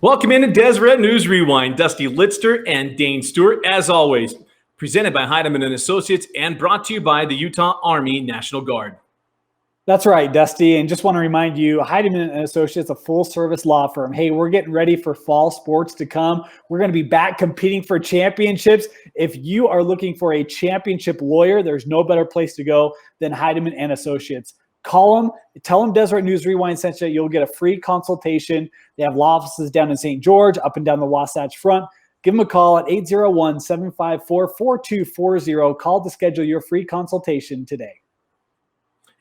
Welcome into Deseret News Rewind. Dusty Litster and Dane Stewart, as always, presented by Heidemann and Associates and brought to you by the Utah Army National Guard. That's right, Dusty. And just want to remind you, Heidemann and Associates, a full-service law firm. Hey, we're getting ready for fall sports to come. We're going to be back competing for championships. If you are looking for a championship lawyer, there's no better place to go than Heidemann and Associates. Call them, tell them Deseret News Rewind sent you. You'll get a free consultation. They have law offices down in St. George, up and down the Wasatch Front. Give them a call at 801-754-4240. Call to schedule your free consultation today.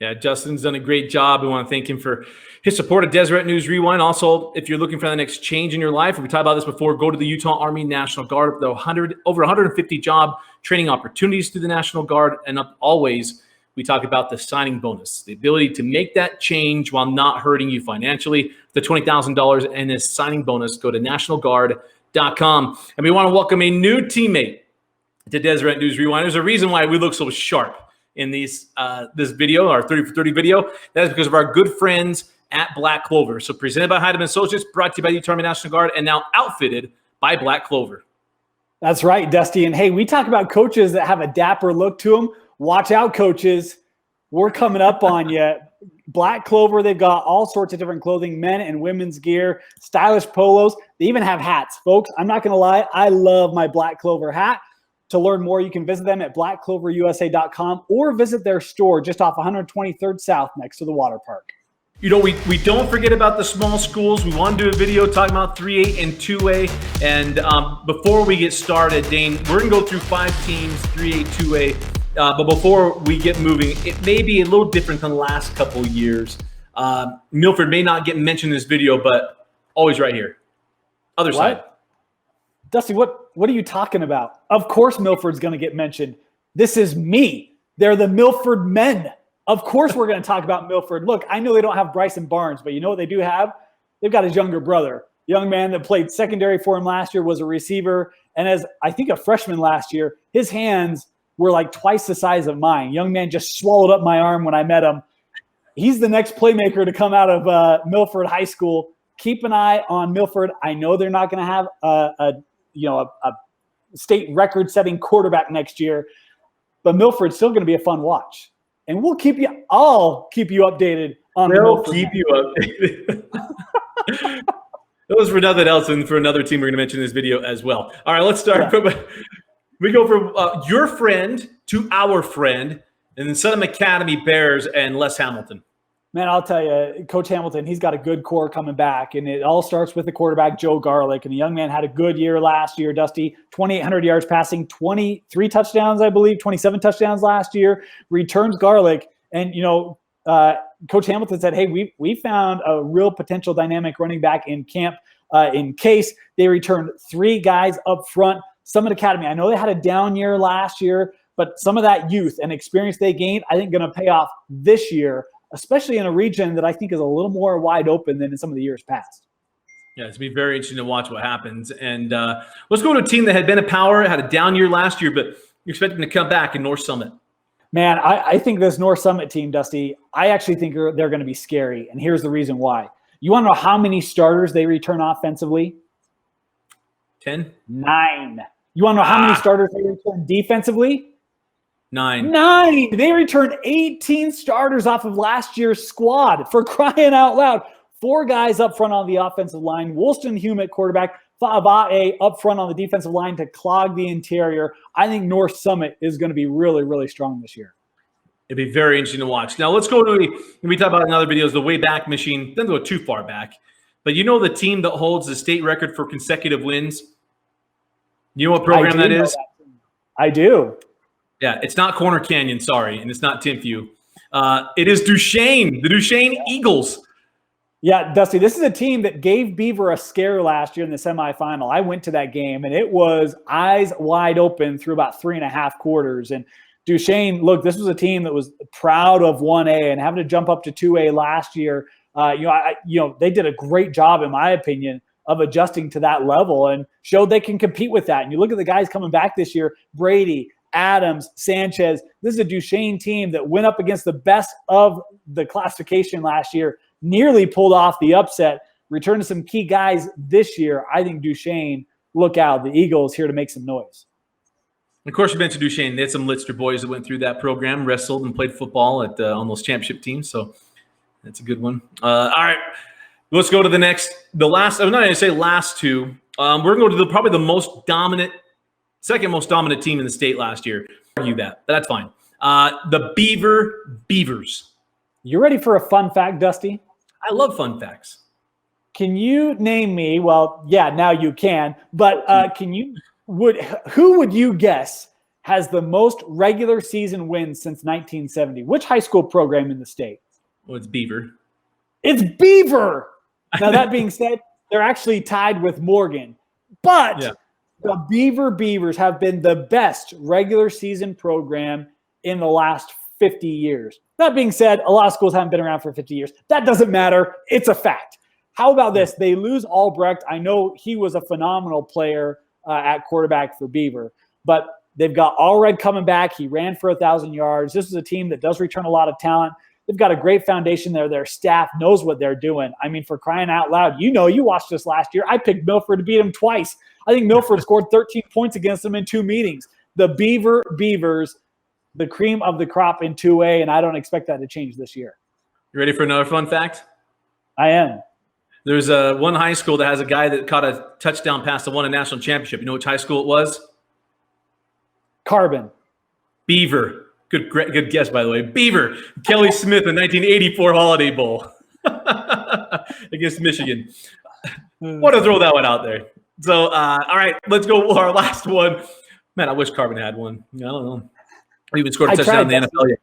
Yeah, Justin's done a great job. We want to thank him for his support of Deseret News Rewind. Also, if you're looking for the next change in your life, we talked about this before, go to the Utah Army National Guard. Over 150 job training opportunities through the National Guard. And always, we talk about the signing bonus, the ability to make that change while not hurting you financially. The $20,000 and this signing bonus, go to nationalguard.com. And we want to welcome a new teammate to Deseret News Rewind. There's a reason why we look so sharp in this video, our 30 for 30 video. That is because of our good friends at Black Clover. So presented by Heidemann Associates, brought to you by the Utah Army National Guard, and now outfitted by Black Clover. That's right, Dusty. And hey, we talk about coaches that have a dapper look to them. Watch out, coaches. We're coming up on you. Black Clover, they've got all sorts of different clothing, men and women's gear, stylish polos. They even have hats. Folks, I'm not going to lie. I love my Black Clover hat. To learn more, you can visit them at blackcloverusa.com or visit their store just off 123rd South next to the water park. You know, we don't forget about the small schools. We want to do a video talking about 3A and 2A. And before we get started, Dane, we're going to go through 5 teams, 3A, 2A. But before we get moving, it may be a little different than the last couple of years. Milford may not get mentioned in this video, but always right here. Other side. Dusty, what are you talking about? Of course Milford's going to get mentioned. This is me. They're the Milford men. Of course we're going to talk about Milford. Look, I know they don't have Bryson Barnes, but you know what they do have? They've got his younger brother, young man that played secondary for him last year, was a receiver, and as I think a freshman last year, his hands were like twice the size of mine. Young man just swallowed up my arm when I met him. He's the next playmaker to come out of Milford High School. Keep an eye on Milford. I know they're not going to have a state record-setting quarterback next year, but Milford's still going to be a fun watch. And I'll keep you updated on the Milford. We'll keep you updated. That was for nothing else and for another team we're going to mention in this video as well. All right, let's start. Yeah. We go from your friend to our friend, and then Southern Academy Bears and Les Hamilton. Man, I'll tell you, Coach Hamilton, he's got a good core coming back, and it all starts with the quarterback, Joe Garlick. And the young man had a good year last year, Dusty, 2,800 yards passing, 23 touchdowns, I believe, 27 touchdowns last year, returns Garlick. And, Coach Hamilton said, hey, we found a real potential dynamic running back in camp in case. They returned 3 guys up front. Summit Academy, I know they had a down year last year, but some of that youth and experience they gained, I think, going to pay off this year, especially in a region that I think is a little more wide open than in some of the years past. Yeah, it's going to be very interesting to watch what happens. And let's go to a team that had been a power, had a down year last year, but you're expecting to come back in North Summit. Man, I think this North Summit team, Dusty, I actually think they're going to be scary, and here's the reason why. You want to know how many starters they return offensively? 10? 9. You want to know how many starters they return defensively? 9. They returned 18 starters off of last year's squad, for crying out loud. 4 guys up front on the offensive line. Woolston Hume at quarterback. Fa'avae up front on the defensive line to clog the interior. I think North Summit is going to be really, really strong this year. It'd be very interesting to watch. Now let's go to we talk about in other videos, the way back machine. Doesn't go too far back. But you know the team that holds the state record for consecutive wins? You know what program that is? I do. Yeah, it's not Corner Canyon, sorry, and it's not Timpview. It is Duchesne, the Duchesne Eagles. Yeah, Dusty, this is a team that gave Beaver a scare last year in the semifinal. I went to that game, and it was eyes wide open through about 3.5 quarters. And Duchesne, look, this was a team that was proud of 1A and having to jump up to 2A last year. They did a great job, in my opinion, of adjusting to that level and showed they can compete with that. And you look at the guys coming back this year, Brady, Adams, Sanchez. This is a Duchesne team that went up against the best of the classification last year, nearly pulled off the upset. returning some key guys this year. I think Duchesne, look out. The Eagles here to make some noise. Of course, you mentioned Duchesne. They had some Litster boys that went through that program, wrestled and played football at on those championship teams. So that's a good one. All right, let's go to the last. I'm not going to say last two. We're going to go to probably the second most dominant team in the state last year. Argue that, but that's fine. The Beaver Beavers. You ready for a fun fact, Dusty? I love fun facts. Can you name me? Well, yeah, now you can. But who would you guess has the most regular season wins since 1970? Which high school program in the state? Well, it's Beaver. It's Beaver. Now, that being said, they're actually tied with Morgan. But the Beaver Beavers have been the best regular season program in the last 50 years. That being said, a lot of schools haven't been around for 50 years. That doesn't matter. It's a fact. How about this? They lose Albrecht. I know he was a phenomenal player at quarterback for Beaver, but they've got Allred coming back. He ran for 1,000 yards. This is a team that does return a lot of talent. They've got a great foundation there. Their staff knows what they're doing. I mean, for crying out loud, you watched this last year. I picked Milford to beat them twice. I think Milford scored 13 points against them in 2 meetings. The Beaver Beavers, the cream of the crop in 2A, and I don't expect that to change this year. You ready for another fun fact? I am. There's one high school that has a guy that caught a touchdown pass that won a national championship. You know which high school it was? Carbon. Beaver. Good guess, by the way. Beaver. Kelly Smith in 1984 Holiday Bowl against Michigan. Want to throw that one out there. So, all right, let's go with our last one. Man, I wish Carbon had one. I don't know. He even scored a touchdown in the NFL.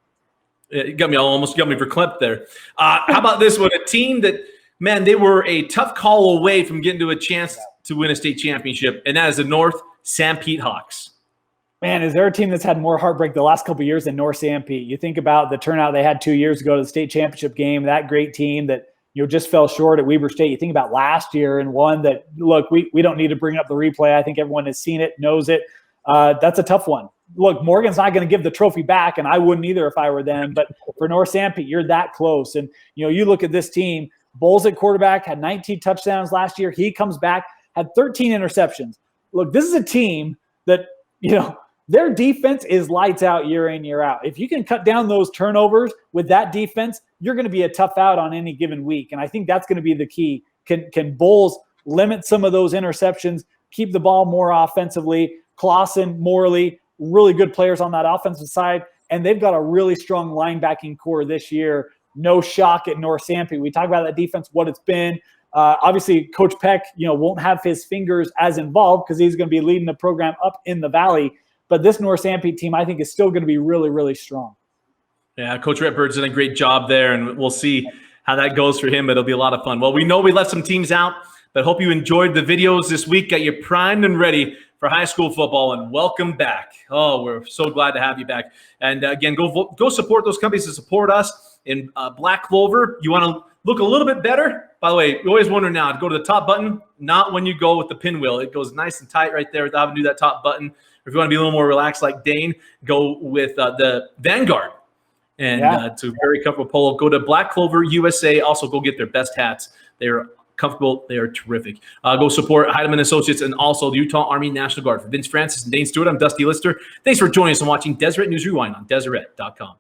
It almost got me for clip there. How about this one? A team that, man, they were a tough call away from getting to a chance to win a state championship, and that is the North Sanpete Hawks. Man, is there a team that's had more heartbreak the last couple of years than North Sanpete? You think about the turnout they had 2 years ago to the state championship game, that great team that just fell short at Weber State. You think about last year and one that, look, we don't need to bring up the replay. I think everyone has seen it, knows it. That's a tough one. Look, Morgan's not going to give the trophy back, and I wouldn't either if I were them. But for North Sanpete, you're that close. And, you look at this team, Bowles at quarterback, had 19 touchdowns last year. He comes back, had 13 interceptions. Look, this is a team that, their defense is lights out year in, year out. If you can cut down those turnovers with that defense, you're going to be a tough out on any given week. And I think that's going to be the key. Can Bowles limit some of those interceptions, keep the ball more offensively? Clausen, Morley, really good players on that offensive side. And they've got a really strong linebacking core this year. No shock at North Sanpete. We talk about that defense, what it's been. Obviously, Coach Peck, won't have his fingers as involved because he's going to be leading the program up in the valley. But this North Sanpete team, I think, is still going to be really, really strong. Yeah, Coach Redbird's done a great job there, and we'll see how that goes for him. It'll be a lot of fun. Well, we know we left some teams out, but hope you enjoyed the videos this week, got you primed and ready for high school football, and welcome back. Oh, we're so glad to have you back. And again, go support those companies that support us in Black Clover. You want to look a little bit better? By the way, you always wonder now, to go to the top button, not when you go with the pinwheel. It goes nice and tight right there without having to do that top button. Or if you want to be a little more relaxed like Dane, go with the Vanguard. And it's a very comfortable polo. Go to Black Clover USA. Also, go get their best hats. They're comfortable. They are terrific. Go support Heidemann Associates and also the Utah Army National Guard. For Vince Francis and Dane Stewart, I'm Dusty Lister. Thanks for joining us and watching Deseret News Rewind on Deseret.com.